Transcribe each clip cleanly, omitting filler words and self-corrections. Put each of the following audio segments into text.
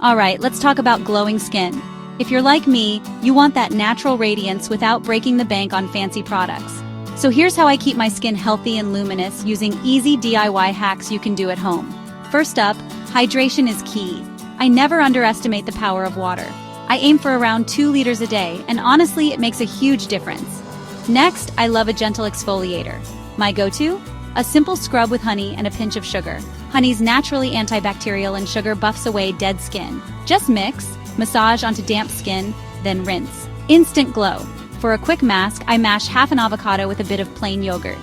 Alright, let's talk about glowing skin. If you're like me, you want that natural radiance without breaking the bank on fancy products. So here's how I keep my skin healthy and luminous using easy DIY hacks you can do at home. First up, hydration is key. I never underestimate the power of water. I aim for around 2 liters a day, and honestly, it makes a huge difference. Next, I love a gentle exfoliator. My go-to? A simple scrub with honey and a pinch of sugar. Honey's naturally antibacterial and sugar buffs away dead skin. Just mix, massage onto damp skin, then rinse. Instant glow. For a quick mask, I mash half an avocado with a bit of plain yogurt.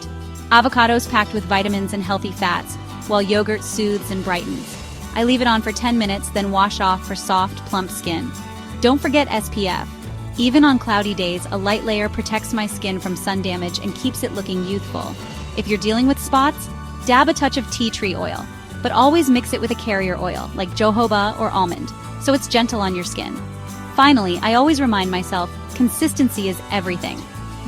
Avocado's packed with vitamins and healthy fats, while yogurt soothes and brightens. I leave it on for 10 minutes, then wash off for soft, plump skin. Don't forget SPF. Even on cloudy days, a light layer protects my skin from sun damage and keeps it looking youthful. If you're dealing with spots, dab a touch of tea tree oil, but always mix it with a carrier oil like jojoba or almond, so it's gentle on your skin. Finally, I always remind myself, consistency is everything.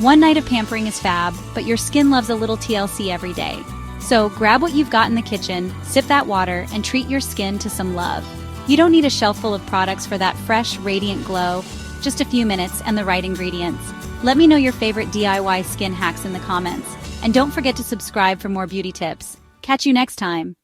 One night of pampering is fab, but your skin loves a little TLC every day. So grab what you've got in the kitchen, sip that water, and treat your skin to some love. You don't need a shelf full of products for that fresh, radiant glow. Just a few minutes and the right ingredients. Let me know your favorite DIY skin hacks in the comments. And don't forget to subscribe for more beauty tips. Catch you next time.